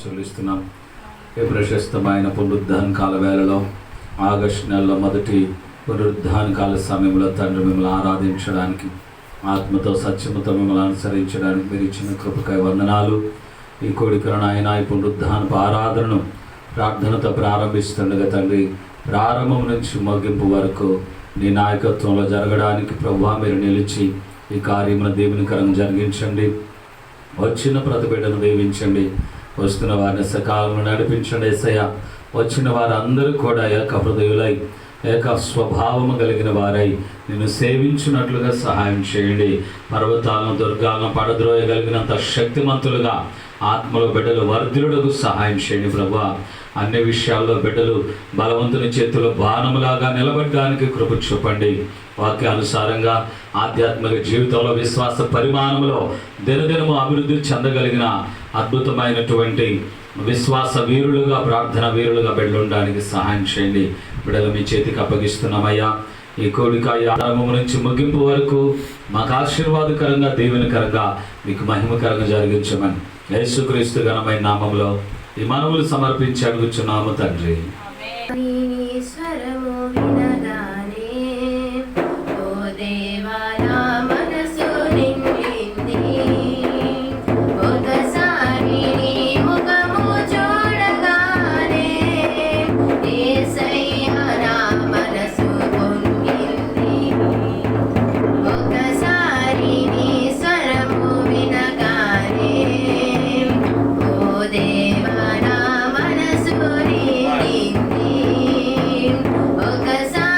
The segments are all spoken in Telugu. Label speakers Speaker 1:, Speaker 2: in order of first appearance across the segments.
Speaker 1: చెల్లిస్తున్నాం. ఈ ప్రశస్తమైన పునరుద్ధాన కాల వేళలో ఆగస్టు నెలలో మొదటి పునరుద్ధాన కాల సమయంలో తండ్రి మిమ్మల్ని ఆరాధించడానికి, ఆత్మతో సత్యముతో మిమ్మల్ని అనుసరించడానికి మీరు ఇచ్చిన కృపకై వందనాలు. ఈ కోడికలను ఆయన ఈ పునరుద్ధానపు ఆరాధనను ప్రార్థనతో ప్రారంభిస్తుండగా తండ్రి, ప్రారంభం నుంచి ముగింపు వరకు నీ నాయకత్వంలో జరగడానికి ప్రభువా మీరు నిలిచి ఈ కార్యమును దేవునికరంగా జరిగించండి. వచ్చిన ప్రతి బిడ్డను దీవించండి. వస్తున్న వారిని సకాలంలో నడిపించండి యేసయ్య. వచ్చిన వారందరూ కూడా ఏక హృదయులై, ఏక స్వభావము కలిగిన వారై నిన్ను సేవించినట్లుగా సహాయం చేయండి. పర్వతాలను దుర్గాలను పడద్రోయగలిగినంత శక్తిమంతులుగా ఆత్మలో బిడ్డలు వర్ధిల్లుటకు సహాయం చేయండి ప్రభువా. అన్ని విషయాల్లో బిడ్డలు బలవంతుని చేతిలో బాణములాగా నిలబడడానికి కృప చూపండి. వాక్యానుసారంగా ఆధ్యాత్మిక జీవితంలో విశ్వాస పరిమాణంలో దినదినము అభివృద్ధి చెందగలిగిన అద్భుతమైనటువంటి విశ్వాస వీరులుగా, ప్రార్థన వీరులుగా బిడ్డలుండడానికి సహాయం చేయండి. బిడ్డలు మీ చేతికి అప్పగిస్తున్నామయ్యా. ఈ కోడిక ఆరంభం నుంచి ముగింపు వరకు మాకు ఆశీర్వాదకరంగా, దీవెనకరంగా, మీకు మహిమకరంగా జరిగించమని యేసుక్రీస్తు ఘనమైన నామంలో ఈ మనవులు సమర్పించి అడుగుచున్నాము తండ్రి.
Speaker 2: ఒకసారి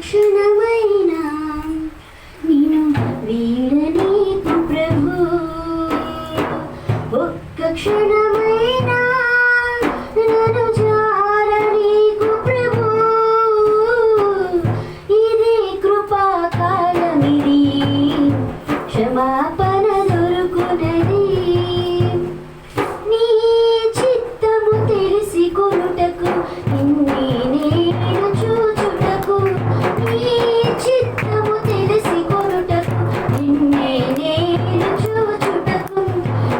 Speaker 2: క్షణమైనా నిన్ను వీడనీకు ప్రభు, ఒక్క క్షణమైనా నన్ను జారనీకు ప్రభు. ఇది కృపాకాలమిది, క్షమాపణ దొరుకునది. నీ చిత్తము తెలిసి కొనుటకు నిన్నే నేను చూచుటకు, నీ చిత్తము తెలిసి కొనుటకు నిన్నే నేను చూచుటకు,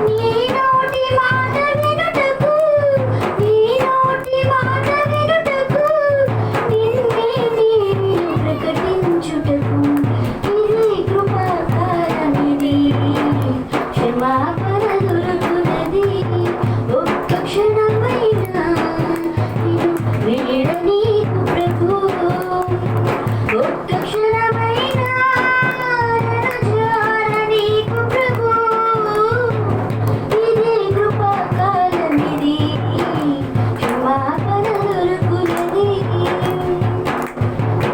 Speaker 2: నీ నోటి మాట వినుటకు, నీ నోటి మాట వినుటకు, నిన్నే నేను ప్రకటించుటకు. ఇది కృపాకాలమిది, క్షమాపణ దొరుకునది. ఒక్క క్షణమైనా నిన్ను వీడనీకు ప్రభు, ఒక్క క్షణమైనా నన్ను జారనీకు ప్రభు. ఇది కృపాకాలమిది, క్షమాపణ దొరుకునది.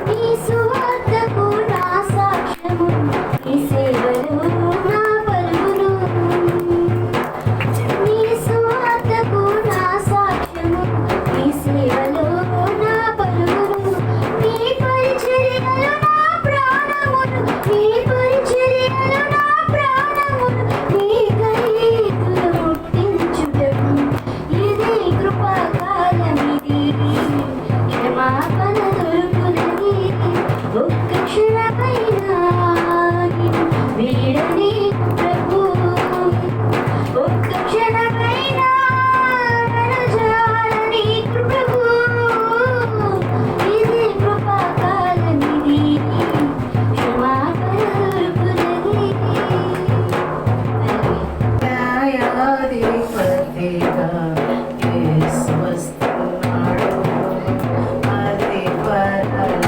Speaker 2: నీ సువార్తకు నా సాక్ష్యము, నీ సేవలో నా పలుకును. నీ సువార్తకు నా సాక్ష్యము, నీ సేవలో నా పలుకును. నీ పరిచర్యలు నా ప్రాణములు, నీ పరిచర్యలు నా ప్రాణములు, నీ కైతులు ముట్టించుటకు. ఇది కృపాకాలమిది, క్షమాపణ దొరుకునది. ఒక్క క్షణమైనా నిన్ను వీడనీకు ప్రభు, ఒక్క క్షణమైనా నన్ను జారనీకు ప్రభు. ఇది కృపాకాలమిది, క్షమాపణ దొరుకునది.
Speaker 3: న్యాయాధిపతిగా యేసు వస్తున్నాడు, అధిపతులు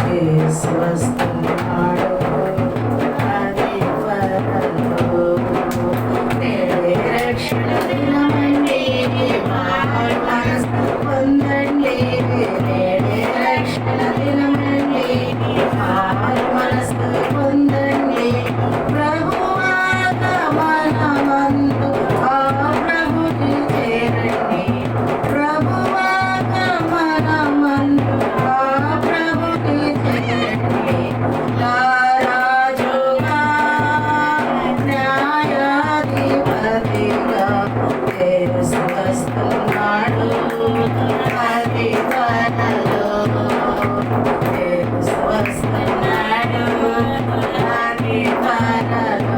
Speaker 3: యేసు వస్తున్నాడు, అధిపతులు. నేడే రక్షణ దినమండి, మారు మనసు పొందండి. నేడే రక్షణ దినమండి, మారు మనసు పొందండి. ప్రభువాగమనమందు ఆ ప్రభుని చేరండి, ప్రభువాగమనమందు ఆ ప్రభుని చేరండి. నా రాజుగా న్యాయాధిపతిగా యేసు వస్తున్నాడు, అధిపతులు యేసు వస్తున్నాడు, అధిపతులు.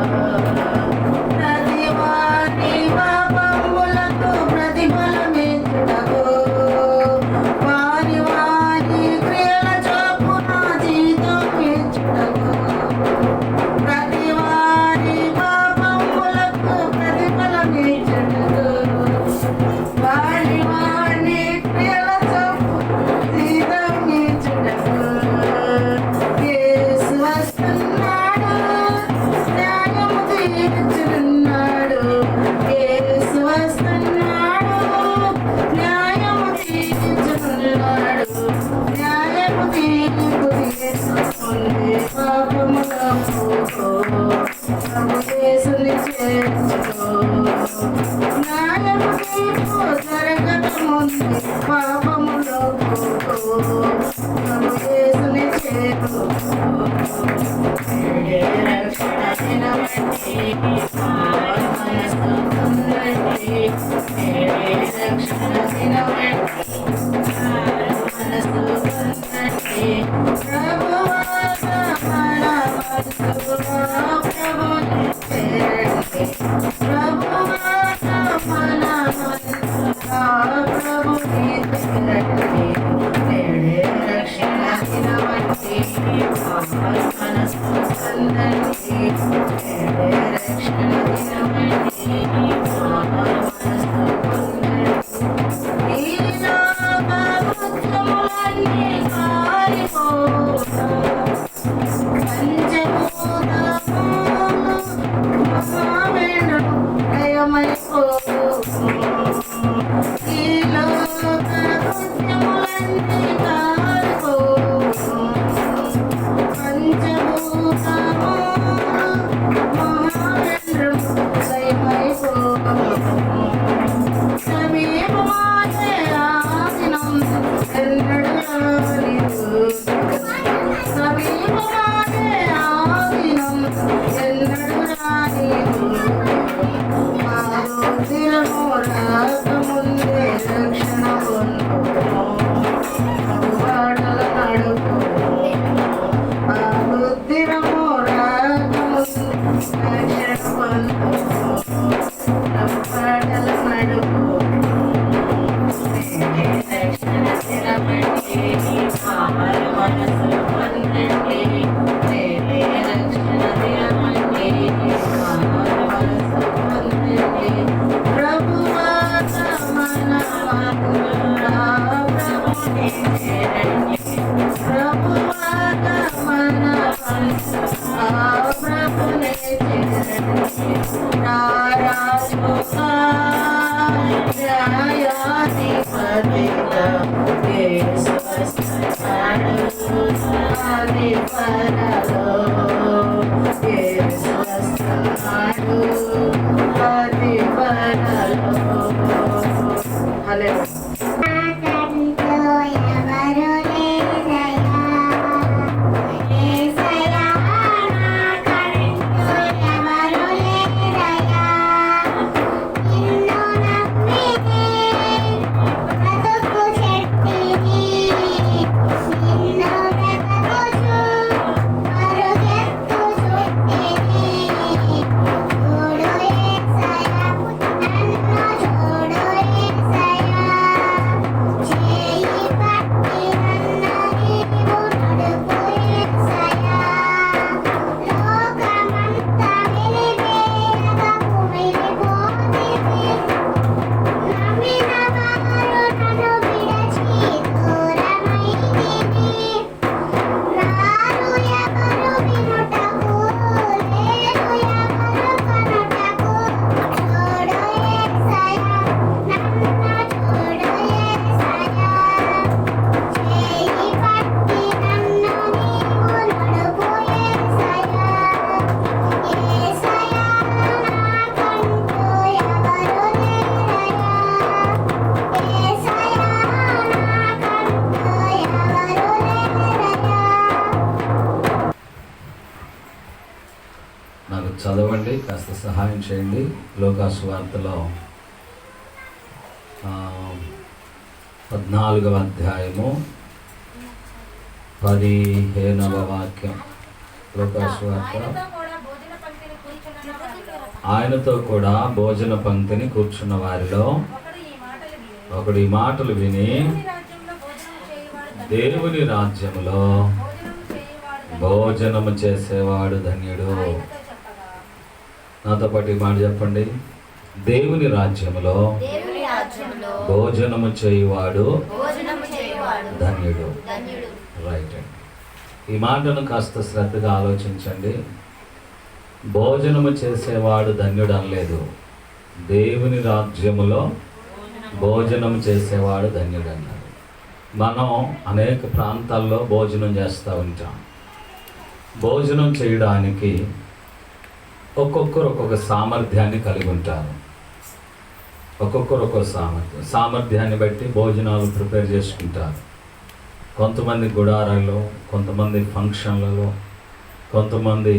Speaker 3: ప్రతివాని పాపములకు ప్రతిఫలమిచ్చుటకు, వారి వారి క్రియల చొప్పున జీతం ఇచ్చుటకు. ప్రతివాని పాపములకు ప్రతిఫలమిచ్చుటకు, వారి వారి క్రియల చొప్పున జీతం ఇచ్చుటకు. యేసు వస్తున్నాడు, న్యాయము తీర్చుచున్నాడు. యేసు వస్తున్నాడు, న్యాయము తీర్చుచున్నాడు. న్యాయము తీర్పు తీర్చుకుంది పాపములకు ప్రభు యేసుని చేర్చుకో. న్యాయము తీర్పు జరగక ముందు పాపములకు ప్రభు యేసుని చేర్చుకో. నేడే రక్షణ దినమండి, మారు మనసు పొందండి. నేడే రక్షణ దినమండి, మారు మనసు పొందండి. ప్రభువాగమనమందు ఆ ప్రభుని చేరండి, ప్రభువాగమనమందు ఆ ప్రభుని చేరండి. నేడే రక్షణ దినమండి, మారు మనసు పొందండి. నేడే రక్షణ దినమండి, మారు మనసు పొందండి. ఈ లోక వృక్షములన్నీ కాలిపోగా, పంచభూతములు మహావేణు లయమైపోవు. ఈ లోక వృక్షములన్నీ కాలిపోగా, Hallelujah.
Speaker 1: నాకు చదవండి, కాస్త సహాయం చేయండి. లోకాసు వార్తలో 14వ అధ్యాయము 15వ వాక్యం. లోకాసు వార్త. ఆయనతో కూడా భోజన పంక్తిని కూర్చున్న వారిలో ఒకడు ఈ మాటలు విని, దేవుని రాజ్యములో భోజనము చేసేవాడు ధన్యుడు. నాతో పాటు ఈ మాట చెప్పండి. దేవుని రాజ్యములో భోజనము చేయువాడు ధన్యుడు. రైట్ అండి. ఈ మాటను కాస్త శ్రద్ధగా ఆలోచించండి. భోజనము చేసేవాడు ధన్యుడు అనలేదు, దేవుని రాజ్యములో భోజనం చేసేవాడు ధన్యుడు అన్నారు. మనం అనేక ప్రాంతాల్లో భోజనం చేస్తూ ఉంటాం. భోజనం చేయడానికి ఒక్కొక్కరు ఒక్కొక్క సామర్థ్యాన్ని కలిగి ఉంటారు. ఒక్కొక్కరు ఒక్కొక్క సామర్థ్యాన్ని బట్టి భోజనాలు ప్రిపేర్ చేసుకుంటారు. కొంతమంది గుడారాల్లో, కొంతమంది ఫంక్షన్లలో, కొంతమంది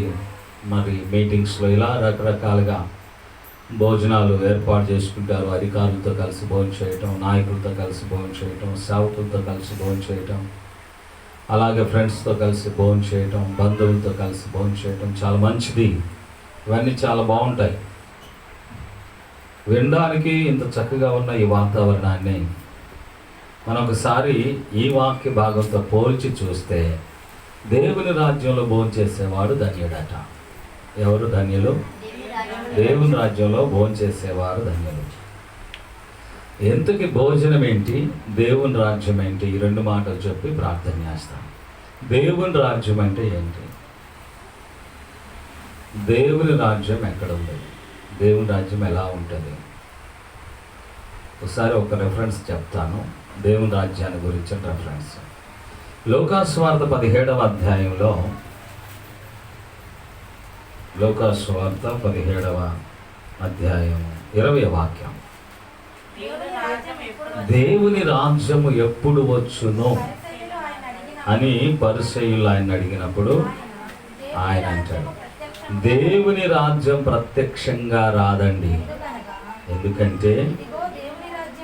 Speaker 1: మరి మీటింగ్స్లో, ఇలా రకరకాలుగా భోజనాలు ఏర్పాటు చేసుకుంటారు. అధికారులతో కలిసి భోజనం చేయటం, నాయకులతో కలిసి భోజనం చేయటం, సేవకులతో కలిసి భోజనం చేయటం, అలాగే ఫ్రెండ్స్తో కలిసి భోజనం చేయటం, బంధువులతో కలిసి భోజనం చేయటం చాలా మంచిది. ఇవన్నీ చాలా బాగుంటాయి. వినడానికి ఇంత చక్కగా ఉన్న ఈ వాతావరణాన్ని మనం ఒకసారి ఈ వాక్య భాగంతో పోల్చి చూస్తే, దేవుని రాజ్యంలో భోజనం చేసేవాడు ధన్యుడట. ఎవరు ధన్యులు? దేవుని రాజ్యంలో భోజనం చేసేవారు ధన్యులు. ఎంతకి భోజనం ఏంటి, దేవుని రాజ్యం ఏంటి, ఈ రెండు మాటలు చెప్పి ప్రార్థన చేస్తాం. దేవుని రాజ్యం అంటే ఏంటి? దేవుని రాజ్యం ఎక్కడ ఉంది? దేవుని రాజ్యం ఎలా ఉంటుంది? ఒకసారి ఒక రెఫరెన్స్ చెప్తాను, దేవుని రాజ్యాన్ని గురించిన రెఫరెన్స్. లోకాసు వార్త 17వ అధ్యాయంలో, లోకాసు వార్త 17వ అధ్యాయం 20వ వాక్యం. దేవుని రాజ్యము ఎప్పుడు వచ్చును అని పరిసయ్యులు ఆయన అడిగినప్పుడు ఆయన అంటాడు, దేవుని రాజ్యం ప్రత్యక్షంగా రాదండి. ఎందుకంటే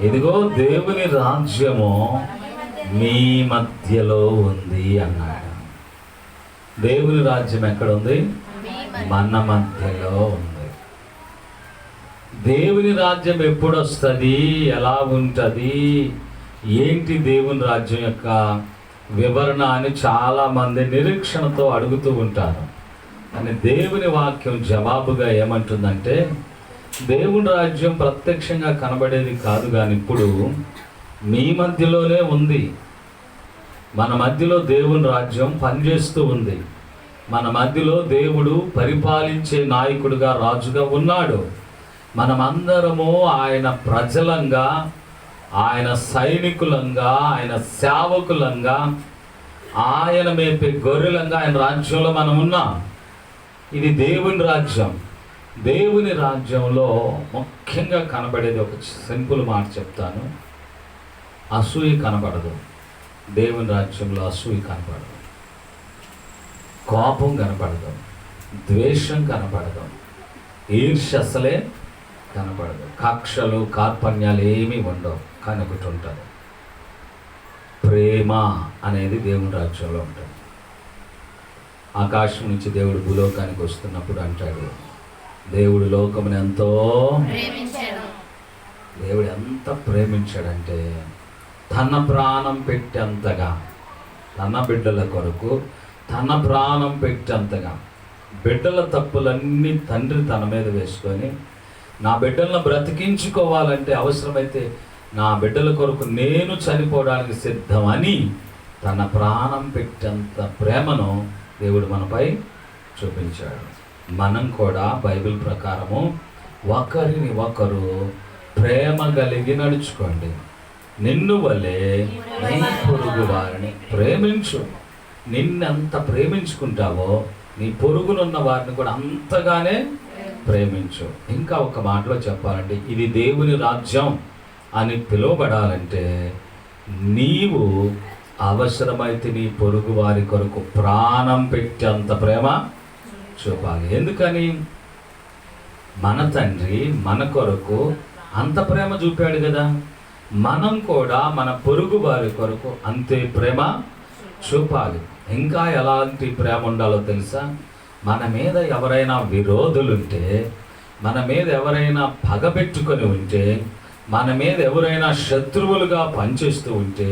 Speaker 1: ఇదిగో దేవుని రాజ్యము మీ మధ్యలో ఉంది అన్నాడు. దేవుని రాజ్యం ఎక్కడ ఉంది? మన మధ్యలో ఉంది. దేవుని రాజ్యం ఎప్పుడు వస్తుంది, ఎలా ఉంటుంది, ఏంటి దేవుని రాజ్యం యొక్క వివరణ అని చాలామంది నిరీక్షణతో అడుగుతూ ఉంటారు. అని దేవుని వాక్యం జవాబుగా ఏమంటుందంటే, దేవుని రాజ్యం ప్రత్యక్షంగా కనబడేది కాదు, కానీ ఇప్పుడు మీ మధ్యలోనే ఉంది. మన మధ్యలో దేవుని రాజ్యం పనిచేస్తూ ఉంది. మన మధ్యలో దేవుడు పరిపాలించే నాయకుడిగా, రాజుగా ఉన్నాడు. మనమందరము ఆయన ప్రజలంగా, ఆయన సైనికులంగా, ఆయన సేవకులంగా, ఆయన మేపే గొర్రెలంగా ఆయన రాజ్యంలో మనం ఉన్నాం. ఇది దేవుని రాజ్యం. దేవుని రాజ్యంలో ముఖ్యంగా కనబడేది ఒక సింపుల్ మాట చెప్తాను. అసూయ కనబడదు. దేవుని రాజ్యంలో అసూయ కనబడదు, కోపం కనబడదు, ద్వేషం కనబడదు, ఈర్ష్య అసలే కనబడదు, కక్షలు కార్పణ్యాలు ఏమీ ఉండవు. కానీ ఒకటి ఉంటుంది, ప్రేమ అనేది దేవుని రాజ్యంలో ఉంటుంది. ఆకాశం నుంచి దేవుడు భూలోకానికి వస్తున్నప్పుడు అంటాడు, దేవుడు లోకముని ఎంతో దేవుడు ఎంత ప్రేమించాడంటే తన ప్రాణం పెట్టేంతగా, తన బిడ్డల కొరకు తన ప్రాణం పెట్టేంతగా. బిడ్డల తప్పులన్నీ తండ్రి తన మీద వేసుకొని, నా బిడ్డలను బ్రతికించుకోవాలంటే అవసరమైతే నా బిడ్డల కొరకు నేను చనిపోవడానికి సిద్ధమని తన ప్రాణం పెట్టేంత ప్రేమను దేవుడు మనపై చూపించాడు. మనం కూడా బైబిల్ ప్రకారము ఒకరిని ఒకరు ప్రేమ కలిగి నడుచుకోండి. నిన్ను వలె నీ పొరుగు వారిని ప్రేమించు. నిన్నెంత ప్రేమించుకుంటావో నీ పొరుగునున్న వారిని కూడా అంతగానే ప్రేమించు. ఇంకా ఒక మాటలో చెప్పాలంటే, ఇది దేవుని రాజ్యం అని పిలువబడాలంటే నీవు అవసరమైతే నీ పొరుగు వారి కొరకు ప్రాణం పెట్టేంత ప్రేమ చూపాలి. ఎందుకని? మన తండ్రి మన కొరకు అంత ప్రేమ చూపాడు కదా. మనం కూడా మన పొరుగు వారి కొరకు అంతే ప్రేమ చూపాలి. ఇంకా ఎలాంటి ప్రేమ ఉండాలో తెలుసా? మన మీద ఎవరైనా విరోధులుంటే, మన మీద ఎవరైనా పగబెట్టుకొని ఉంటే, మన మీద ఎవరైనా శత్రువులుగా పనిచేస్తూ ఉంటే,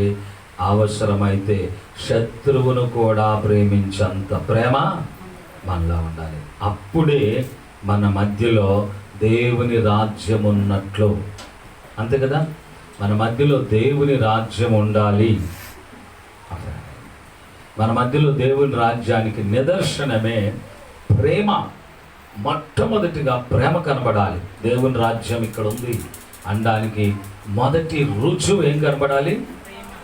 Speaker 1: అవసరమైతే శత్రువును కూడా ప్రేమించేంత ప్రేమ మనలో ఉండాలి. అప్పుడే మన మధ్యలో దేవుని రాజ్యం ఉన్నట్లు. అంతే కదా? మన మధ్యలో దేవుని రాజ్యం ఉండాలి. మన మధ్యలో దేవుని రాజ్యానికి నిదర్శనమే ప్రేమ. మొట్టమొదటిగా ప్రేమ కనబడాలి. దేవుని రాజ్యం ఇక్కడ ఉంది అనడానికి మొదటి రుజువు ఏం కనబడాలి?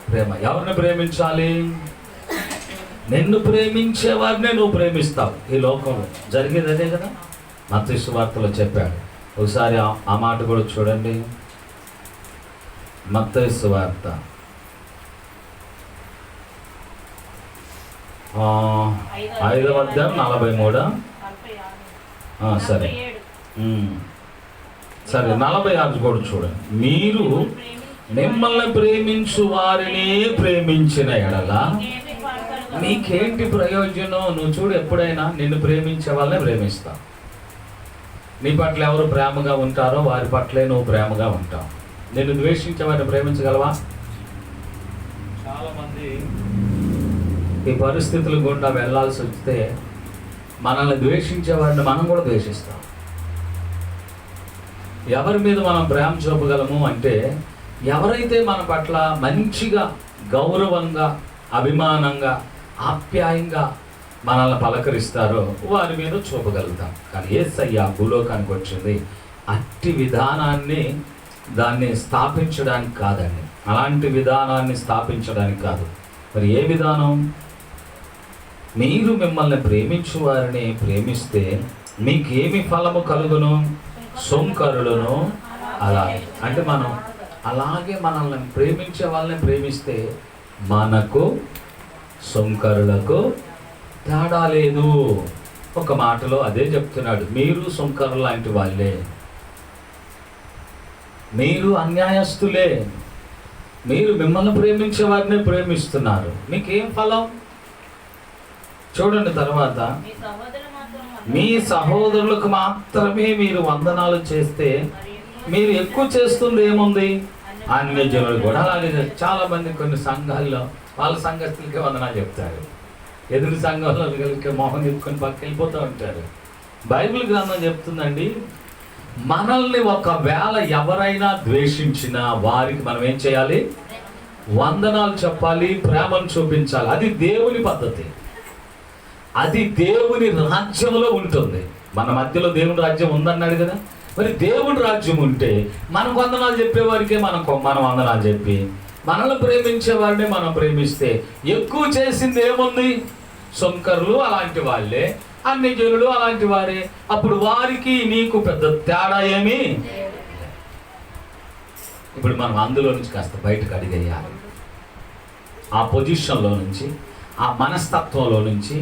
Speaker 1: ప్రేమ. ఎవరిని ప్రేమించాలి? నిన్ను ప్రేమించే వారినే నువ్వు ప్రేమిస్తావు. ఈ లోకంలో జరిగేది అదే కదా. మత్తయి సువార్తలో చెప్పాడు. ఒకసారి ఆ మాట కూడా చూడండి. మత్తయి సువార్త 5వ అధ్యాయం 43. సరే సరే 46 కూడా చూడండి. మీరు మిమ్మల్ని ప్రేమించు వారిని ప్రేమించిన ఎడల నీకేంటి ప్రయోజనం? నువ్వు చూడు, ఎప్పుడైనా నిన్ను ప్రేమించే వాళ్ళనే ప్రేమిస్తావు. నీ పట్ల ఎవరు ప్రేమగా ఉంటారో వారి పట్లే నువ్వు ప్రేమగా ఉంటావు. నిన్ను ద్వేషించే వారిని ప్రేమించగలవా? చాలామంది ఈ పరిస్థితులు గుండా వెళ్ళాల్సి వస్తే మనల్ని ద్వేషించే వారిని మనం కూడా ద్వేషిస్తాం. ఎవరి మీద మనం ప్రేమ చూపగలము అంటే, ఎవరైతే మన పట్ల మంచిగా, గౌరవంగా, అభిమానంగా, ఆప్యాయంగా మనల్ని పలకరిస్తారో వారి మీద చూపగలుగుతాం. కానీ యేసయ్య భూలోకానికి వచ్చింది అట్టి విధానాన్ని దాన్ని స్థాపించడానికి కాదండి. అలాంటి విధానాన్ని స్థాపించడానికి కాదు. మరి ఏ విధానం? మీరు మిమ్మల్ని ప్రేమించు వారిని ప్రేమిస్తే మీకేమి ఫలము కలుగును? సొంకరులను. అలాగే అంటే మనం అలాగే మనల్ని ప్రేమించే వాళ్ళని ప్రేమిస్తే మనకు సొంకరులకు తేడా లేదు. ఒక మాటలో అదే చెప్తున్నాడు. మీరు సొంకరులు లాంటి వాళ్ళే, మీరు అన్యాయస్తులే, మీరు మిమ్మల్ని ప్రేమించే వారిని ప్రేమిస్తున్నారు. మీకేం ఫలం? చూడండి తర్వాత, మీ సహోదరులకు మాత్రమే మీరు వందనాలు చేస్తే మీరు ఎక్కువ చేస్తుంది ఏముంది? అన్యజనులు కూడా అలాగే. చాలా మంది కొన్ని సంఘాల్లో వాళ్ళ సంఘస్థులకే వందనాలు చెప్తారు. ఎదురు సంఘంలో కలిగే మొహం ఎత్తుకొని పక్కకి వెళ్ళిపోతూ ఉంటారు. బైబిల్ గ్రంథం చెప్తుందండి, మనల్ని ఒకవేళ ఎవరైనా ద్వేషించినా వారికి మనం ఏం చేయాలి? వందనాలు చెప్పాలి, ప్రేమను చూపించాలి. అది దేవుని పద్ధతి, అది దేవుని రాజ్యంలో ఉంటుంది. మన మధ్యలో దేవుని రాజ్యం ఉందన్నాడు కదా. మరి దేవుని రాజ్యం ఉంటే మనం వందనాలు చెప్పేవారికే మనం వందనాలు చెప్పి, మనల్ని ప్రేమించే వారిని మనం ప్రేమిస్తే ఎక్కువ చేసింది ఏముంది? సొంకర్లు అలాంటి వాళ్ళే, అన్ని జనులు అలాంటి వారే. అప్పుడు వారికి నీకు పెద్ద తేడా ఏమి? ఇప్పుడు మనం అందులో నుంచి కాస్త బయటకు అడిగేయాలి. ఆ పొజిషన్లో నుంచి, ఆ మనస్తత్వంలో నుంచి,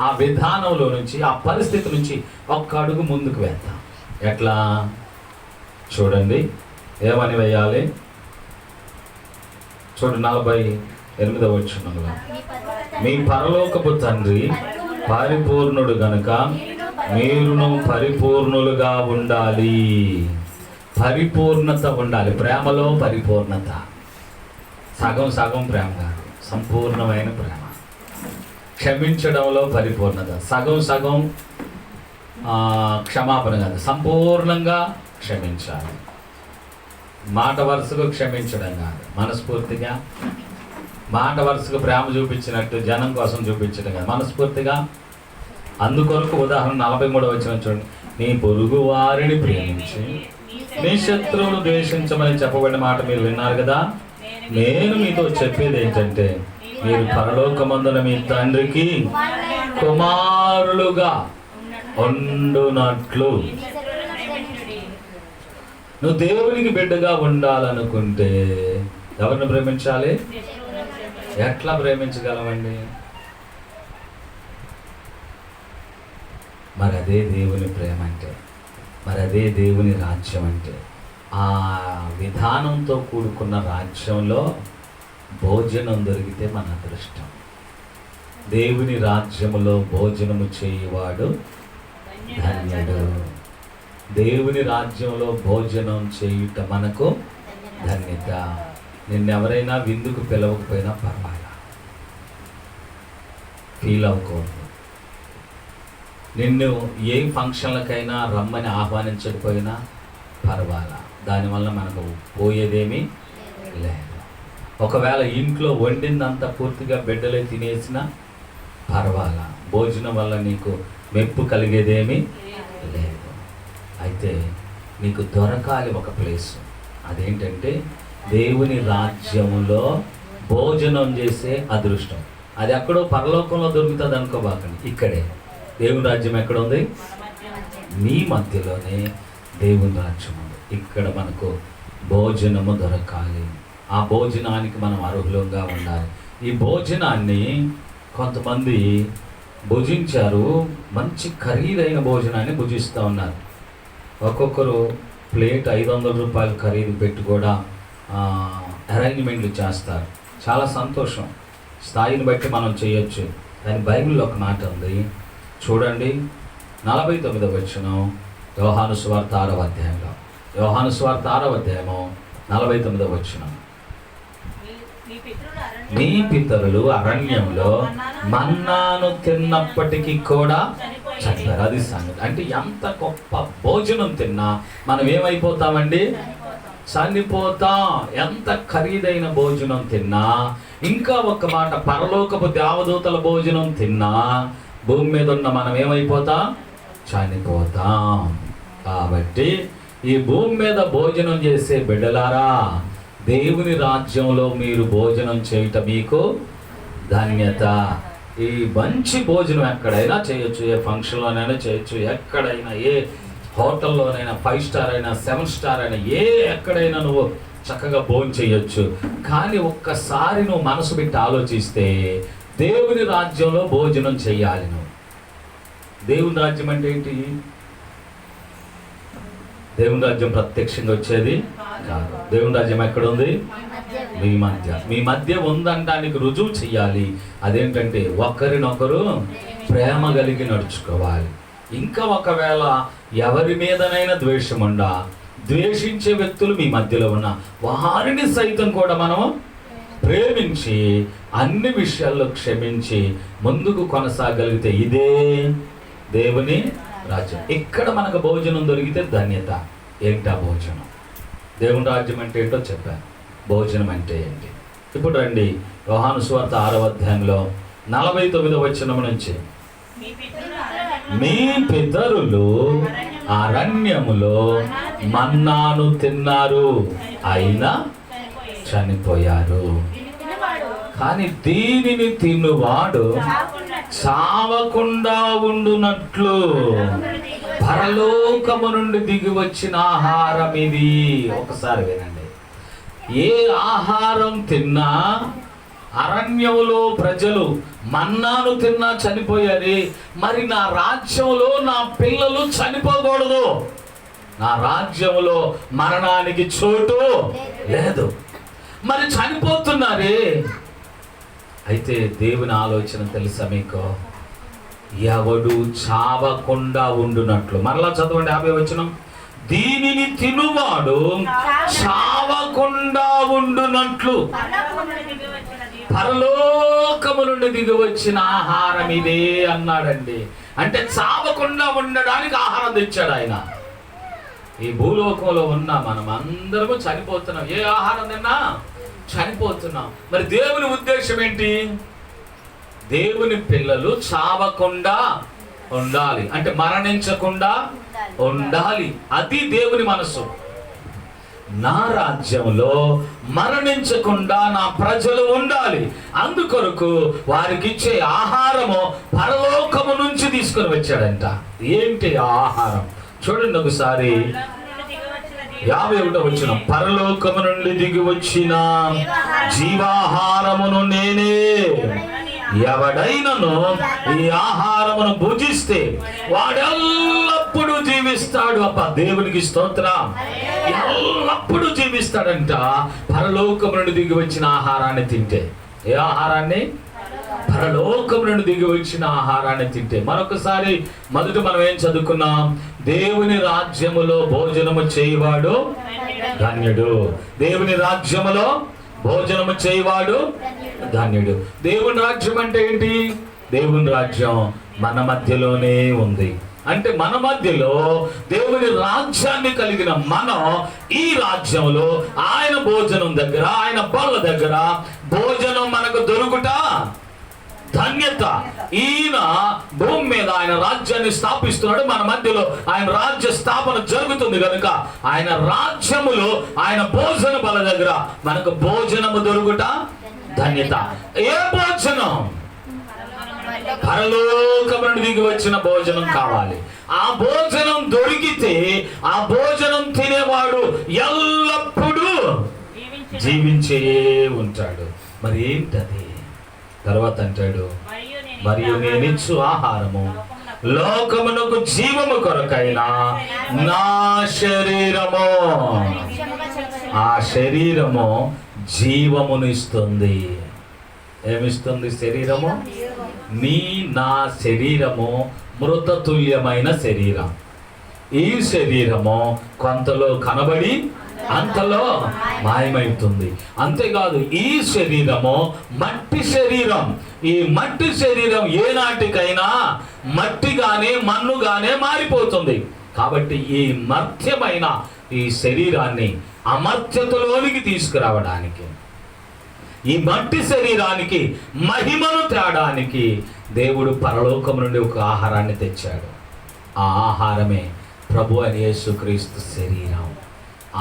Speaker 1: ఆ విధానంలో నుంచి, ఆ పరిస్థితి నుంచి ఒక్క అడుగు ముందుకు వేద్దాం. ఎట్లా? చూడండి, ఏమని వేయాలి? చూడండి 48వ వచనంలో, మీ పరలోకపు తండ్రి పరిపూర్ణుడు గనుక మీరును పరిపూర్ణులుగా ఉండాలి. పరిపూర్ణత ఉండాలి. ప్రేమలో పరిపూర్ణత. సగం సగం ప్రేమ కాదు, సంపూర్ణమైన ప్రేమ. క్షమించడంలో పరిపూర్ణత. సగం సగం క్షమాపణ కాదు, సంపూర్ణంగా క్షమించాలి. మాట వరుసగా క్షమించడం కాదు, మనస్ఫూర్తిగా. మాట వరుసగా ప్రేమ చూపించినట్టు జనం కోసం చూపించడం కాదు, మనస్ఫూర్తిగా. అందుకొరకు ఉదాహరణ 43వ వచనం చూడండి. నీ పొరుగు వారిని ప్రేమించి నీ శత్రువును ద్వేషించమని చెప్పబడిన మాట మీరు విన్నారు కదా. నేను మీతో చెప్పేది ఏంటంటే, మీరు పరలోకమందున మీ తండ్రికి కుమారులుగా ఉండునట్లు. నువ్వు దేవునికి బిడ్డగా ఉండాలనుకుంటే ఎవరిని ప్రేమించాలి? ఎట్లా ప్రేమించగలమండి? మరి అదే దేవుని ప్రేమ అంటే, మరి అదే దేవుని రాజ్యం అంటే. ఆ విధానంతో కూడుకున్న రాజ్యంలో భోజనం దొరికితే మన అదృష్టం. దేవుని రాజ్యములో భోజనము చేయువాడు ధన్యుడు. దేవుని రాజ్యంలో భోజనం చేయుట మనకు ధన్యత. నిన్నెవరైనా విందుకు పిలవకపోయినా పర్వాలా, ఫీల్ అవ్వకూడదు. నిన్ను ఏ ఫంక్షన్లకైనా రమ్మని ఆహ్వానించకపోయినా పర్వాలా, దానివల్ల మనకు పోయేదేమీ లేదు. ఒకవేళ ఇంట్లో వండిందంతా పూర్తిగా బిడ్డలే తినేసినా పర్వాలా, భోజనం వల్ల నీకు మెప్పు కలిగేదేమీ లేదు. అయితే నీకు దొరకాలి ఒక ప్లేస్. అదేంటంటే దేవుని రాజ్యంలో భోజనం చేసే అదృష్టం. అది ఎక్కడో పరలోకంలో దొరుకుతుంది అనుకోబాకండి, ఇక్కడే. దేవుని రాజ్యం ఎక్కడ ఉంది? మీ మధ్యలోనే దేవుని రాజ్యం ఉంది. ఇక్కడ మనకు భోజనము దొరకాలి. ఆ భోజనానికి మనం అర్హులంగా ఉండాలి. ఈ భోజనాన్ని కొంతమంది భుజించారు, మంచి ఖరీదైన భోజనాన్ని భుజిస్తూ ఉన్నారు. ఒక్కొక్కరు ప్లేట్ 500 రూపాయలు ఖరీదు పెట్టి కూడా అరేంజ్మెంట్లు చేస్తారు. చాలా సంతోషం. స్థాయిని బట్టి మనం చేయొచ్చు. కానీ బైబిల్లో ఒక మాట ఉంది, చూడండి 49వ వచనం, యోహాను సువార్త 6వ అధ్యాయంలో. యోహాను సువార్త 6వ అధ్యాయము 49వ వచనం. మీ పితరులు అరణ్యంలో మన్నాను తిన్నప్పటికీ కూడా చనిపోయారు. అది సంగతి. అంటే ఎంత గొప్ప భోజనం తిన్నా మనం ఏమైపోతామండి? చనిపోతాం. ఎంత ఖరీదైన భోజనం తిన్నా, ఇంకా ఒక మాట, పరలోకపు దేవదూతల భోజనం తిన్నా భూమి మీద ఉన్న మనం ఏమైపోతాం? చనిపోతాం. కాబట్టి ఈ భూమి మీద భోజనం చేసే బిడ్డలారా, దేవుని రాజ్యంలో మీరు భోజనం చేయటం మీకు ధన్యత. ఈ మంచి భోజనం ఎక్కడైనా చేయొచ్చు, ఏ ఫంక్షన్లోనైనా చేయొచ్చు, ఎక్కడైనా, ఏ హోటల్లోనైనా, 5 స్టార్ అయినా 7 స్టార్ అయినా, ఎక్కడైనా నువ్వు చక్కగా భోజనం చేయొచ్చు. కానీ ఒక్కసారి నువ్వు మనసు పెట్టి ఆలోచిస్తే దేవుని రాజ్యంలో భోజనం చేయాలి నువ్వు. దేవుని రాజ్యం అంటే ఏంటి? దేవుని రాజ్యం ప్రత్యక్షంగా వచ్చేది కాదు. దేవుని రాజ్యం ఎక్కడ ఉంది? మీ మధ్య. మీ మధ్య ఉందనడానికి రుజువు చెయ్యాలి. అదేంటంటే ఒకరినొకరు ప్రేమ కలిగి నడుచుకోవాలి. ఇంకా ఒకవేళ ఎవరి మీదనైనా ద్వేషం ఉండా, ద్వేషించే వ్యక్తులు మీ మధ్యలో ఉన్న వారిని సైతం కూడా మనం ప్రేమించి అన్ని విషయాల్లో క్షమించి ముందుకు కొనసాగలిగితే ఇదే దేవుని రాజ్యం. ఇక్కడ మనకు భోజనం దొరికితే ధన్యత. ఏంటా భోజనం? దేవుని రాజ్యం అంటే ఏంటో చెప్పాను. భోజనం అంటే ఏంటి? ఇప్పుడు రండి, యోహాను సువార్త 6వ అధ్యాయంలో 49వ వచనం నుంచి. మీ పితరులు అరణ్యములో మన్నాను తిన్నారు, అయినా చనిపోయారు. కానీ దీనిని తినువాడు చావకుండా ఉండునట్లు పరలోకము నుండి దిగి వచ్చిన ఆహారం ఇది. ఒకసారి వినండి. ఏ ఆహారం తిన్నా, అరణ్యంలో ప్రజలు మన్నాను తిన్నా చనిపోయారు. మరి నా రాజ్యంలో నా పిల్లలు చనిపోకూడదు. నా రాజ్యంలో మరణానికి చోటు లేదు. మరి చనిపోతున్నారే. అయితే దేవుని ఆలోచన తెలుసా మీకు? ఎవడు చావకుండా ఉండునట్లు. మరలా చదవండి 50వ వచనం. దీనిని తినువాడు చావకుండా ఉండునట్లు పరలోకము నుండి దిగి వచ్చిన ఆహారం ఇదే అన్నాడండి. అంటే చావకుండా ఉండడానికి ఆహారం తెచ్చాడు ఆయన. ఈ భూలోకంలో ఉన్న మనం అందరము చనిపోతున్నాం. ఏ ఆహారం తిన్నా చనిపోతున్నాం. మరి దేవుని ఉద్దేశం ఏంటి? దేవుని పిల్లలు చావకుండా ఉండాలి, అంటే మరణించకుండా ఉండాలి. అది దేవుని మనసు. నా రాజ్యంలో మరణించకుండా నా ప్రజలు ఉండాలి. అందుకొరకు వారికి ఇచ్చే ఆహారము పరలోకము నుంచి తీసుకొని వచ్చాడంట. ఏంటి ఆ ఆహారం? చూడండి ఒకసారి 51వ వచనం. పరలోకము నుండి దిగి వచ్చిన జీవాహారమును నేనే. ఎవడైనను ఈ ఆహారమును భుజిస్తే వాడెల్లప్పుడూ జీవిస్తాడు. అప్ప దేవునికి స్తోత్రం. ఎల్లప్పుడూ జీవిస్తాడంట పరలోకము నుండి దిగి వచ్చిన ఆహారాన్ని తింటే. ఏ ఆహారాన్ని? పరలోకము నుండి దిగి వచ్చిన ఆహారాన్ని తింటే. మరొకసారి మొదట మనం ఏం చదువుకున్నాం? దేవుని రాజ్యములో భోజనము చేయవాడు ధన్యుడు. దేవుని రాజ్యములో భోజనము చేయవాడు ధన్యుడు. దేవుని రాజ్యం అంటే ఏంటి? దేవుని రాజ్యం మన మధ్యలోనే ఉంది. అంటే మన మధ్యలో దేవుని రాజ్యాన్ని కలిగిన మనం ఈ రాజ్యంలో ఆయన భోజనం దగ్గర, ఆయన బల్ల దగ్గర భోజనం మనకు దొరుకుట ధన్యత. ఈయన భూమి మీద ఆయన రాజ్యాన్ని స్థాపిస్తున్నాడు. మన మధ్యలో ఆయన రాజ్య స్థాపన జరుగుతుంది కనుక ఆయన రాజ్యములో ఆయన భోజన బల దగ్గర మనకు భోజనము దొరుకుట ధన్యత. ఏ భోజనం? పరలోకము నుండి దిగి వచ్చిన భోజనం కావాలి. ఆ భోజనం దొరికితే ఆ భోజనం తినేవాడు ఎల్లప్పుడూ జీవించే ఉంటాడు. మరి ఏంటది? తర్వాత అంటాడు, మరియు నేనిచ్చు ఆహారము లోకమునకు జీవము కొరకైనా నా శరీరము. ఆ శరీరము జీవమును ఇస్తుంది. ఏమిస్తుంది శరీరము? నా శరీరము మృతతుల్యమైన శరీరం. ఈ శరీరము కొంతలో కనబడి అంతలో మాయమవుతుంది. అంతేకాదు ఈ శరీరము మట్టి శరీరం. ఈ మట్టి శరీరం ఏనాటికైనా మట్టిగానే మన్నుగానే మారిపోతుంది. కాబట్టి ఈ మర్త్యమైన ఈ శరీరాన్ని అమర్త్యతలోనికి తీసుకురావడానికి, ఈ మట్టి శరీరానికి మహిమను తేడానికి దేవుడు పరలోకం నుండి ఒక ఆహారాన్ని తెచ్చాడు. ఆ ఆహారమే ప్రభు అయిన యేసుక్రీస్తు శరీరం.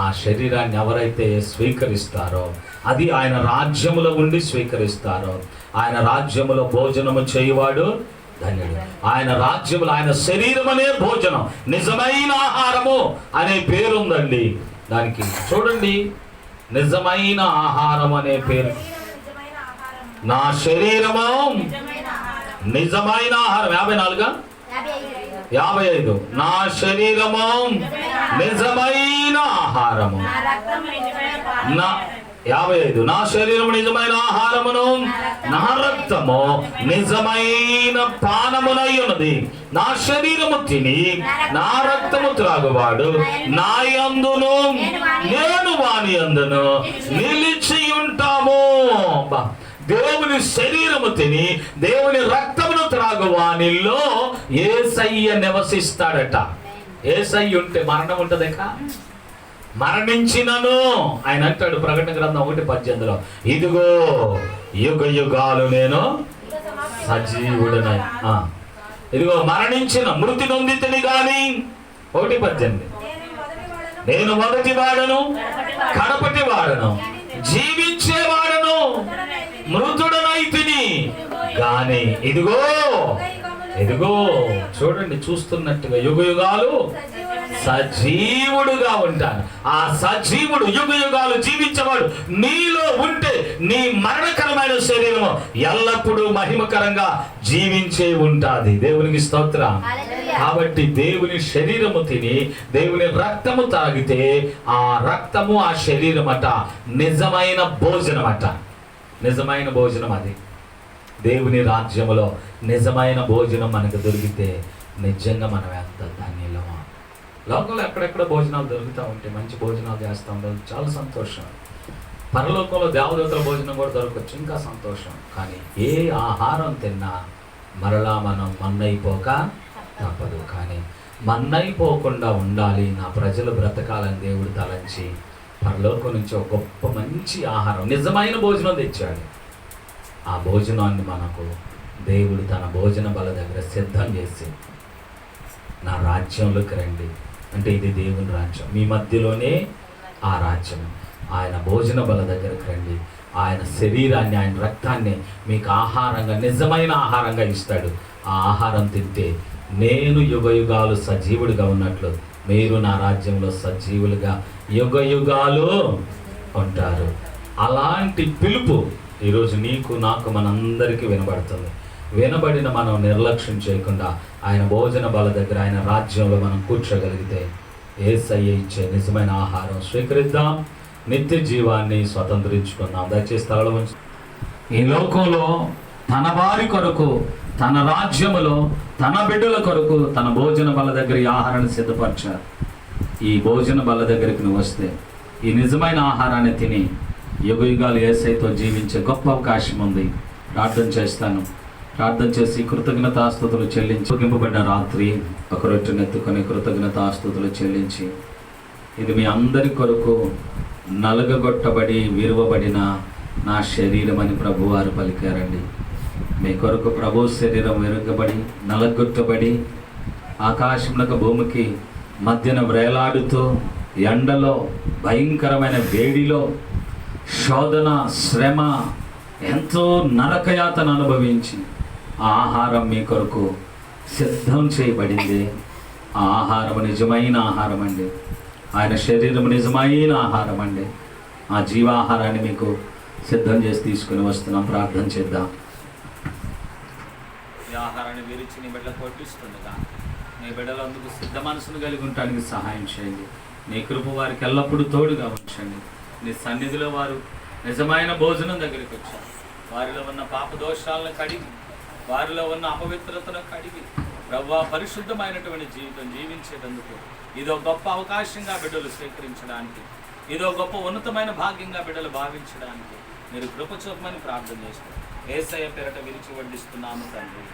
Speaker 1: ఆ శరీరాన్ని ఎవరైతే స్వీకరిస్తారో, అది ఆయన రాజ్యములో ఉండి స్వీకరిస్తారో, ఆయన రాజ్యములో భోజనము చేయువాడు ధన్యుడు. ఆయన రాజ్యములో ఆయన శరీరం అనే భోజనం, నిజమైన ఆహారము అనే పేరుందండి దానికి. చూడండి, నిజమైన ఆహారం అనే పేరు. నా శరీరము నిజమైన ఆహారం. 54 నా శరీరము నిజమైన ఆహారము. 55 నా శరీరము నిజమైన ఆహారమును, నా రక్తము నిజమైన పానమునై ఉన్నది. నా శరీరము తిని నా రక్తము త్రాగువాడు నా యందును నేను వాని యందును నిలిచి ఉంటాము. దేవుని శరీరము తిని దేవుని రక్తమును త్రాగువానిలో యేసయ్య నివసిస్తాడట. యేసయ్య ఉంటే మరణం ఉంటదేక? మరణించినను ఆయన అంటాడు ప్రకటన గ్రంథం 1:18, ఇదిగో యుగ యుగాలు నేను సజీవుడనై. ఇదిగో మరణించిన మృతి నొందితిని గాని 1:18, నేను మొదటి వాడను కడపటి వాడను జీవించేవాడను మృతుడనైతిని గాని ఇదిగో ఇదిగో చూడండి, చూస్తున్నట్టుగా యుగ యుగాలు సజీవుడుగా ఉంటాను. ఆ సజీవుడు యుగ యుగాలు జీవించేవాడు నీలో ఉంటే నీ మరణకరమైన శరీరము ఎల్లప్పుడూ మహిమకరంగా జీవించే ఉంటాది. దేవునికి స్తోత్రం. కాబట్టి దేవుని శరీరము తిని దేవుని రక్తము తాగితే ఆ రక్తము ఆ శరీరం అట నిజమైన భోజనం అట. నిజమైన భోజనం అది. దేవుని రాజ్యములో నిజమైన భోజనం మనకు దొరికితే నిజంగా మనం ఎంత ధన్యులమో. లోకంలో ఎక్కడెక్కడ భోజనాలు దొరుకుతూ ఉంటే మంచి భోజనాలు చేస్తూ ఉంటాం, చాలా సంతోషం. పరలోకంలో దేవదూతల భోజనం కూడా దొరకవచ్చు, ఇంకా సంతోషం. కానీ ఏ ఆహారం తిన్నా మరలా మనం మన్నైపోక తప్పదు. కానీ మన్నైపోకుండా ఉండాలి, నా ప్రజలు బ్రతకాలని దేవుడు తలంచి పరలోకం నుంచి ఒక గొప్ప మంచి ఆహారం, నిజమైన భోజనం తెచ్చాడు. ఆ భోజనాన్ని మనకు దేవుడు తన భోజన బల దగ్గర సిద్ధం చేసి, నా రాజ్యంలోకి రండి అంటే ఇది దేవుని రాజ్యం, మీ మధ్యలోనే ఆ రాజ్యం. ఆయన భోజన బల దగ్గరకు రండి, ఆయన శరీరాన్ని ఆయన రక్తాన్ని మీకు ఆహారంగా నిజమైన ఆహారంగా ఇస్తాడు. ఆ ఆహారం తింటే నేను యుగ యుగాలు సజీవుడిగా ఉన్నట్లు మీరు నా రాజ్యంలో సజీవులుగా యుగ యుగాలు ఉంటారు. అలాంటి పిలుపు ఈరోజు నీకు నాకు మనందరికీ వినబడుతుంది. వినబడిన మనం నిర్లక్ష్యం చేయకుండా ఆయన భోజన బల దగ్గర ఆయన రాజ్యంలో మనం కూర్చోగలిగితే యేసయ్య ఇచ్చే నిజమైన ఆహారం స్వీకరిద్దాం, నిత్య జీవాన్ని స్వతంత్రించుకుందాం. దయచేసి తలలో ఉంచి, ఈ లోకంలో తన వారి కొరకు తన రాజ్యములో తన బిడ్డల కొరకు తన భోజన బల దగ్గర ఈ ఆహారాన్ని సిద్ధపరిచారు. ఈ భోజన బల దగ్గరికి నువ్వు వస్తే ఈ నిజమైన ఆహారాన్ని తిని యుగ యుగాలు యేసయ్యతో జీవించే గొప్ప అవకాశం ఉంది. ప్రార్థన చేస్తాను. ప్రార్థన చేసి కృతజ్ఞతాస్తుతులు చెల్లించి ముగింపబడిన రాత్రి ఒక రొట్టెను ఎత్తుకొని కృతజ్ఞతాస్తుతులు చెల్లించి, ఇది మీ అందరి కొరకు నలగగొట్టబడి విరువబడిన నా శరీరం అని ప్రభువారు పలికారండి. మీ కొరకు ప్రభు శరీరం విరుగబడి నలగొట్టబడి ఆకాశంలో భూమికి మధ్యన వ్రేలాడుతూ ఎండలో భయంకరమైన వేడిలో శోధన శ్రమ ఎంతో నరకయాతను అనుభవించి ఆ ఆహారం మీ కొరకు సిద్ధం చేయబడింది. ఆ ఆహారం నిజమైన ఆహారం అండి. ఆయన శరీరం నిజమైన ఆహారం అండి. ఆ జీవాహారాన్ని మీకు సిద్ధం చేసి తీసుకుని వస్తున్నాం. ప్రార్థన చేద్దాం. ఈ ఆహారాన్ని విరిచి నీ బిడ్డలకు వడ్డిస్తుండగా నీ బిడ్డలు అందుకు సిద్ధ మనసును కలిగి ఉండటానికి సహాయం చేయండి. నీ కృప వారికి ఎల్లప్పుడూ తోడుగా ఉంచండి. నీ సన్నిధిలో వారు నిజమైన భోజనం దగ్గరికి వచ్చారు. వారిలో ఉన్న పాప దోషాలను కడిగి, వారిలో ఉన్న అపవిత్రతను కడిగి ప్రభువా పరిశుద్ధమైనటువంటి జీవితం జీవించేటందుకు ఇదో గొప్ప అవకాశంగా బిడ్డలు స్వీకరించడానికి, ఇదో గొప్ప ఉన్నతమైన భాగ్యంగా బిడ్డలు భావించడానికి మీరు కృప చూపమని ప్రార్థన చేస్తారు. యేసయ్య పేరట విరిచి వడ్డిస్తున్నాము తండ్రి.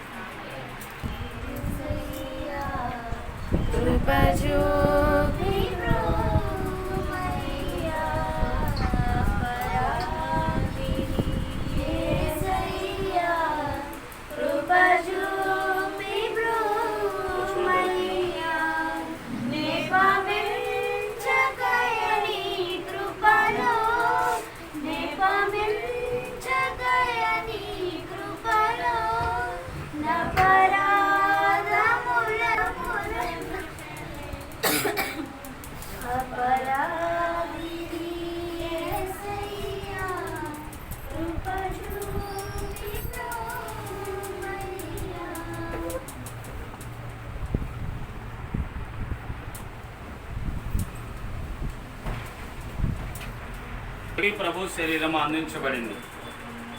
Speaker 1: ప్రభు శరీరం అందించబడింది.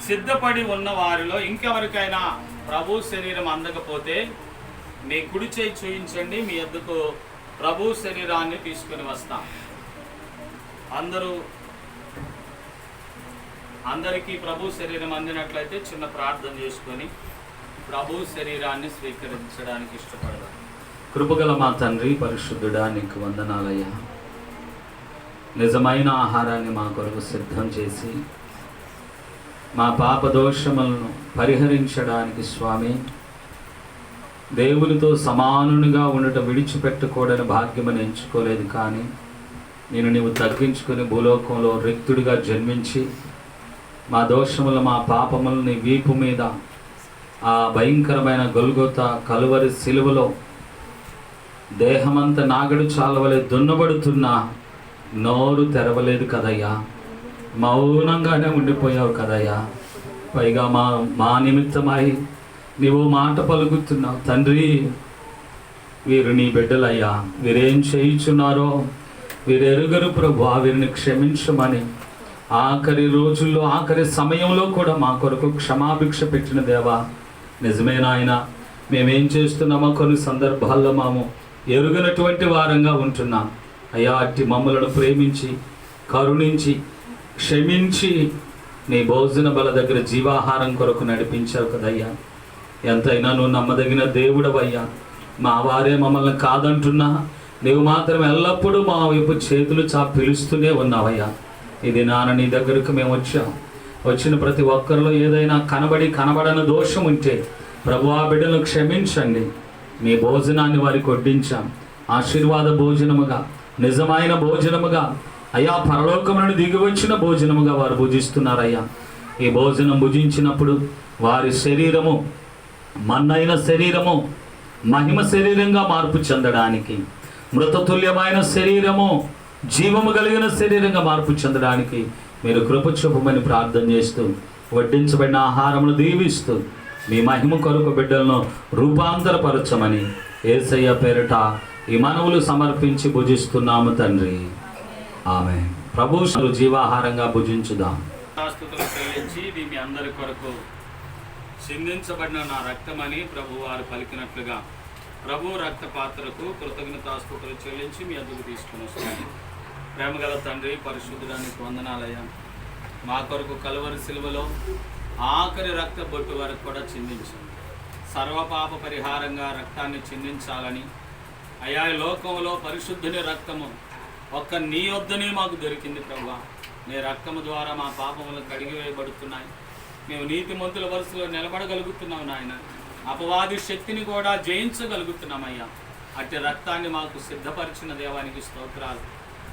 Speaker 1: సిద్ధపడి ఉన్న వారిలో ఇంకెవరికైనా ప్రభు శరీరం అందకపోతే మీ కుడి చేయి చూయించండి, మీ వద్దకు ప్రభు శరీరాన్ని తీసుకుని వస్తాం. అందరికీ ప్రభు శరీరం అందినట్లయితే చిన్న ప్రార్థన చేసుకొని ప్రభు శరీరాన్ని స్వీకరించడానికి ఇష్టపడదాం. కృపగల మా తండ్రి పరిశుద్ధుడా, నీకు వందనాలయ్యా. నిజమైన ఆహారాన్ని మా కొరకు సిద్ధం చేసి మా పాప దోషములను పరిహరించడానికి స్వామి దేవునితో సమానునిగా ఉండటం విడిచిపెట్టకూడని భాగ్యమని ఎంచుకోలేదు, కానీ నేను నీవు తగ్గించుకొని భూలోకంలో రిక్తుడిగా జన్మించి మా దోషములు మా పాపములు నీ వీపు మీద ఆ భయంకరమైన గొల్గొతా కలువరి సిలువలో దేహమంతా నాగడు చాలవలే దున్నబడుతున్నా నోరు తెరవలేదు కదయ్యా, మౌనంగానే ఉండిపోయావు కదయ్యా. పైగా మా నిమిత్తమై నీవు మాట పలుకుతున్నావు. తండ్రి, వీరు నీ బిడ్డలయ్యా, వీరేం చేయుచున్నారో వీరెరుగరు ప్రభు, వీరిని క్షమించమని ఆఖరి రోజుల్లో ఆఖరి సమయంలో కూడా మా కొరకు క్షమాభిక్ష పెట్టిన దేవా, నిజమే నాయన. మేమేం చేస్తున్నామో కొన్ని సందర్భాల్లో మేము ఎరుగనటువంటి వారంగా ఉంటున్నాం అయ్యా. అట్టి మమ్మలను ప్రేమించి కరుణించి క్షమించి నీ భోజన బల దగ్గర జీవాహారం కొరకు నడిపించావు కదయ్యా. ఎంతైనా నువ్వు నమ్మదగిన దేవుడవయ్యా. మా వారే మమ్మల్ని కాదంటున్నా నీవు మాత్రం ఎల్లప్పుడూ మా వైపు చేతులు పిలుస్తూనే ఉన్నావయ్యా. ఇది నాన్న నీ దగ్గరకు మేము వచ్చాం. వచ్చిన ప్రతి ఒక్కరిలో ఏదైనా కనబడని దోషం ఉంటే ప్రభు ఆ బిడ్డను క్షమించండి. మీ భోజనాన్ని వారికి వడ్డించాం. ఆశీర్వాద భోజనముగా, నిజమైన భోజనముగా అయ్యా, పరలోకం నుండి దిగి వచ్చిన భోజనముగా వారు భుజిస్తున్నారయ్యా. ఈ భోజనం భుజించినప్పుడు వారి శరీరము మన్నైన శరీరము మహిమ శరీరంగా మార్పు చెందడానికి, మృతతుల్యమైన శరీరము జీవము కలిగిన శరీరంగా మార్పు చెందడానికి మీరు కృప చూపమని ప్రార్థన చేస్తూ వడ్డించబడిన ఆహారమును దీవిస్తూ మీ మహిమ కొరకు బిడ్డలను రూపాంతరపరచమని యేసయ్య పేరిట ఈ మనవులు సమర్పించి భుజిస్తున్నాము తండ్రి. ఆమె ప్రభు జీవాహారంగా భుజించుదాం. చెల్లించి మీ అందరి కొరకు చిందించబడిన నా రక్తమని ప్రభు వారు పలికినట్లుగా ప్రభు రక్త పాత్రకు కృతజ్ఞతాస్తుతులు చెల్లించి మీ అదుపు తీసుకుని వస్తాను. ప్రేమగల తండ్రి, పరిశుద్ధుడానికి వందనాలయ్యా. మా కొరకు కలువరి సిలువలో ఆఖరి రక్త బొట్టు వరకు కూడా చిందించింది. సర్వపాప పరిహారంగా రక్తాన్ని చిందించాలని అయా, లోకంలో పరిశుద్ధుని రక్తము ఒక్క నీ వద్దనే మాకు దొరికింది ప్రభువా. నీ రక్తము ద్వారా మా పాపములు కడిగివేయబడుతున్నాయి. మేము నీతిమంతుల వరుసలో నిలబడగలుగుతున్నాం నాయన. అపవాది శక్తిని కూడా జయించగలుగుతున్నామయ్యా. అట్టి రక్తాన్ని మాకు సిద్ధపరిచిన దేవానికి స్తోత్రాలు.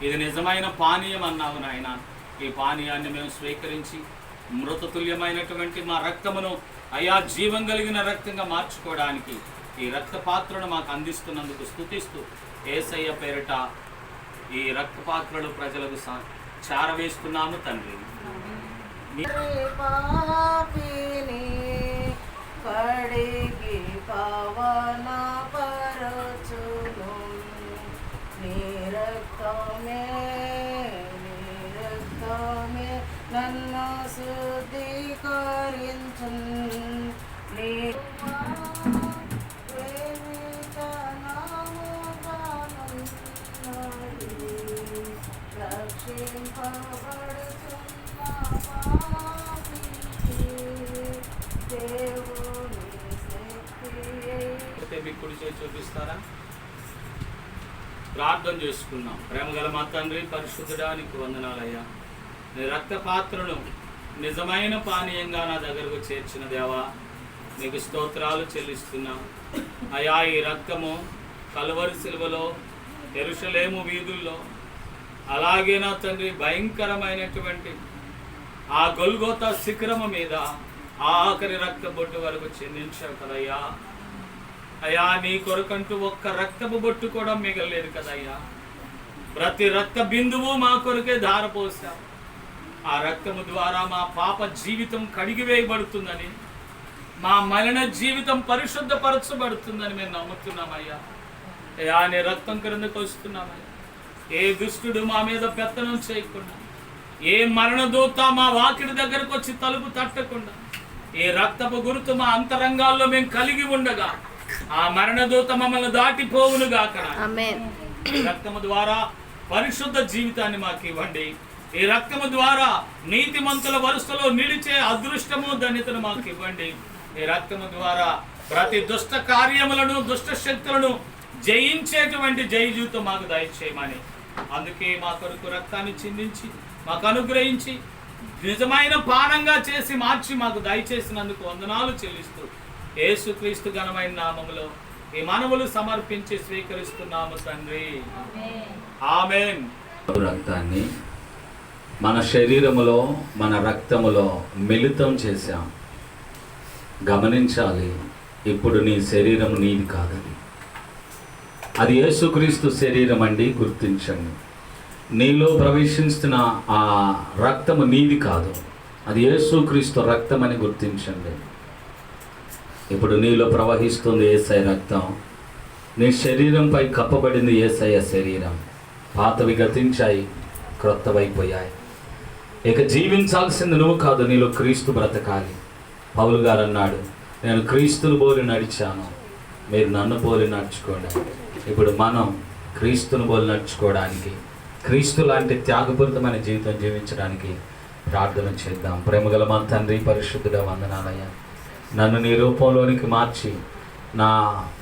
Speaker 1: ఇది నిజమైన పానీయం అన్నావు నాయన. ఈ పానీయాన్ని మేము స్వీకరించి మృతతుల్యమైనటువంటి మా రక్తమును అయా జీవం కలిగిన రక్తంగా మార్చుకోవడానికి ఈ రక్త పాత్రను మాకు అందిస్తున్నందుకు స్తుతిస్తూ యేసయ్య పేరిట ఈ రక్త పాత్రలు ప్రజలకు చారవేస్తున్నాము తండ్రి.
Speaker 3: కడిగి పవన పరచును నీ రక్తమే నన్ను శుద్ధీకరించున్. నీ
Speaker 1: కుడి చేయి చూపిస్తారా? ప్రార్థన చేసుకున్నాం. ప్రేమగల మా తండ్రి, పరిశుద్ధడానికి వందనాలయ్యా. నీ రక్త పాత్రను నిజమైన పానీయంగా నా దగ్గరకు చేర్చిన దేవా, నీకు స్తోత్రాలు చెల్లిస్తున్నా అయా. ఈ రక్తము కలువరి సిలువలో, యెరూషలేము వీధుల్లో, అలాగే నా తండ్రి భయంకరమైనటువంటి ఆ గొల్గోతా శిఖరము మీద ఆఖరి రక్త బొట్టు వరకు చెందించావు కదయ్యా. అయ్యా, నీ కొరకంటూ ఒక్క రక్తపు బొట్టు కూడా మిగలలేదు కదయ్యా. ప్రతి రక్త బిందువు మా కొరకే ధారపోసావు. ఆ రక్తము ద్వారా మా పాప జీవితం కడిగివేయబడుతుందని, మా మలిన జీవితం పరిశుద్ధపరచబడుతుందని మేము నమ్ముతున్నామయ్యా. అయ్యా, నీ రక్తం క్రిందకు వస్తున్నామయ్యా. ఏ దుష్టుడు మా మీద పెత్తనం చేయకుండా, ఏ మరణదూత మా వాకిడి దగ్గరకు వచ్చి తలుపు తట్టకుండా, ఏ రక్తపు గుర్తు మా అంతరంగాల్లో మేము కలిగి ఉండగా ఆ మరణదూత మమ్మల్ని దాటిపోవునుగాక. ఈ రక్తము ద్వారా పరిశుద్ధ జీవితాన్ని మాకు ఇవ్వండి. ఈ రక్తము ద్వారా నీతిమంతుల వరుసలో నిలిచే అదృష్టము ధన్యతను మాకు ఇవ్వండి. ఈ రక్తము ద్వారా ప్రతి దుష్ట కార్యములను, దుష్ట శక్తులను జయించేటువంటి జయ జీవితం మాకు దయచేయమని
Speaker 4: అందుకే మా కొరకు రక్తాన్ని చిందించి మాకు అనుగ్రహించి నిజమైన పానంగా చేసి మార్చి మాకు దయచేసినందుకు వందనాలు చెల్లిస్తూ యేసుక్రీస్తు ఘనమైన నామములో ఈ మనవులు సమర్పించి స్వీకరిస్తున్నాము తండ్రి. ఆమేన్.
Speaker 1: రక్తాన్ని మన శరీరములో మన రక్తములో మిళితం చేశాం. గమనించాలి, ఇప్పుడు నీ శరీరం నీది కాదని. అది యేసుక్రీస్తు శరీరం అండి, గుర్తించండి. నీలో ప్రవేశిస్తున్న ఆ రక్తము నీది కాదు, అది యేసుక్రీస్తు రక్తం అని గుర్తించండి. ఇప్పుడు నీలో ప్రవహిస్తుంది యేసయ్య రక్తం. నీ శరీరంపై కప్పబడింది యేసయ్య శరీరం. పాతవి గతించాయి, క్రొత్తవైపోయాయి. ఇక జీవించాల్సింది నువ్వు కాదు, నీలో క్రీస్తు బ్రతకాలి. పౌలు గారు అన్నాడు, నేను క్రీస్తుని పోలి నడిచాను, మీరు నన్ను పోలి నడుచుకోండి. ఇప్పుడు మనం క్రీస్తుని పోలి నడుచుకోవడానికి, క్రీస్తు లాంటి త్యాగపూరితమైన జీవితం జీవించడానికి ప్రార్థన చేద్దాం. ప్రేమగల మా తండ్రి, పరిశుద్ధుడ, వందనాలయ్యా. నన్ను నీ రూపంలోనికి మార్చి నా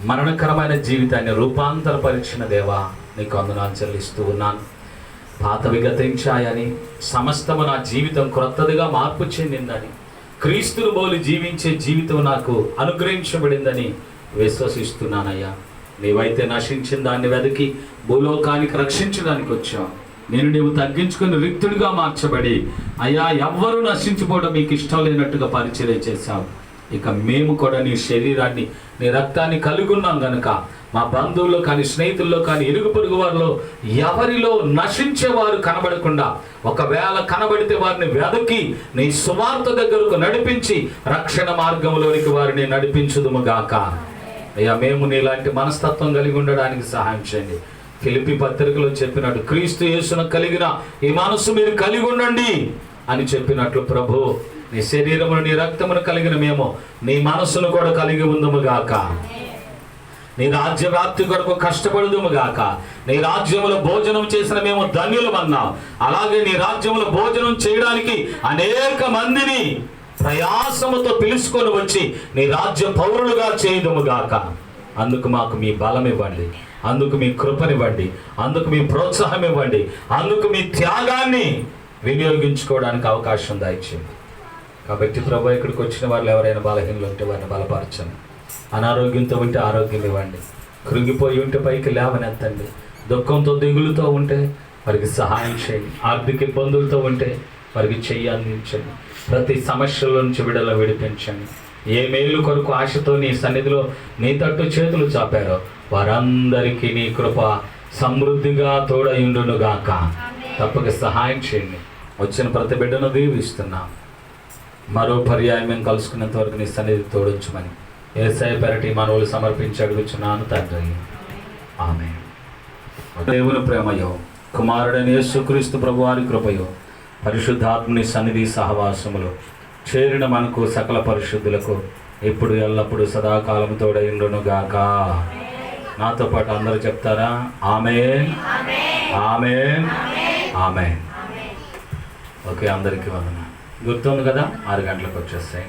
Speaker 1: మరణకరమైన జీవితాన్ని రూపాంతరపరిచిన దేవా, నీకు వందనాలు చెల్లిస్తూ ఉన్నాను. పాతవి గతించాయని, సమస్తము నా జీవితం క్రొత్తదిగా మార్పు చెందిందని, క్రీస్తును పోలి జీవించే జీవితం నాకు అనుగ్రహించబడిందని విశ్వసిస్తున్నానయ్యా. నీవైతే నశించిన దాన్ని వెతికి భూలోకానికి రక్షించడానికి వచ్చావు. నీవు తగ్గించుకుని రిక్తుడిగా మార్చబడి, అయ్యా ఎవ్వరూ నశించిపోవడం మీకు ఇష్టం లేనట్టుగా పరిచయం చేశావు. ఇక మేము కూడా నీ శరీరాన్ని, నీ రక్తాన్ని కలిగి ఉన్నాం గనుక మా బంధువుల్లో కానీ, స్నేహితుల్లో కానీ, ఇరుగు పొరుగు వారిలో ఎవరిలో నశించేవారు కనబడకుండా, ఒకవేళ కనబడితే వారిని వెదకి నీ సువార్త దగ్గరకు నడిపించి రక్షణ మార్గంలోనికి వారిని నడిపించుదుముగాక. అయ్యా, మేము నీలాంటి మనస్తత్వం కలిగి ఉండడానికి సహాయం చేయండి. ఫిలిప్పీ పత్రికలో చెప్పినట్టు క్రీస్తు యేసును కలిగిన ఈ మనసు మీరు కలిగి ఉండండి అని చెప్పినట్లు ప్రభు, నీ శరీరమును నీ రక్తమును కలిగిన మేము నీ మనస్సును కూడా కలిగి ఉందుముగాక. నీ రాజ్య వ్యాప్తి కొరకు కష్టపడుదుముగాక. నీ రాజ్యములో భోజనం చేసిన మేము ధన్యులమన్నాం. అలాగే నీ రాజ్యములో భోజనం చేయడానికి అనేక మందిని ప్రయాసముతో పిలుచుకొని వచ్చి నీ రాజ్య పౌరులుగా చేయదుముగాక. అందుకు మాకు మీ బలం ఇవ్వండి, అందుకు మీ కృపనివ్వండి, అందుకు మీ ప్రోత్సాహం ఇవ్వండి, అందుకు మీ త్యాగాన్ని వినియోగించుకోవడానికి అవకాశం దయచేయండి. కాబట్టి ప్రభు, ఇక్కడికి వచ్చిన వాళ్ళు ఎవరైనా బలహీనలు ఉంటే వారిని బలపరచండి. అనారోగ్యంతో ఉంటే ఆరోగ్యం ఇవ్వండి. కృంగిపోయి ఉంటే పైకి లేవనెత్తండి. దుఃఖంతో, దిగులుతో ఉంటే వారికి సహాయం చేయండి. ఆర్థిక ఇబ్బందులతో ఉంటే వారికి చెయ్యి అందించండి. ప్రతి సమస్యల నుంచి విడుదల విడిపించండి. ఏ మేలు కొరకు ఆశతో నీ సన్నిధిలో నీ తట్టు చేతులు చాపారో వారందరికీ నీ కృప సమృద్ధిగా తోడయుండునుగాక. తప్పక సహాయం చేయండి. వచ్చిన ప్రతి బిడ్డను దీవిస్తున్నాం. మరో పర్యాయం మేము కలుసుకున్నంత వరకు నీ సన్నిధి తోడించమని యేసయ్య పేరటి మనవులు సమర్పించి అడుగుచున్నాను తండ్రి. ఆమేన్. దేవుని ప్రేమయో, కుమారుడైన యేసుక్రీస్తు ప్రభువారి కృపయో, పరిశుద్ధాత్ముని సన్నిధి సహవాసములో చేరిన మనకు సకల పరిశుద్ధులకు ఇప్పుడు ఎల్లప్పుడు సదాకాలం తోడయుండునుగాక. నాతో పాటు అందరూ చెప్తారా? ఆమేన్, ఆమేన్, ఆమేన్. ఓకే, అందరికీ వందనాలు. గుర్తుంది కదా, 6 గంటలకు వచ్చేస్తాయి.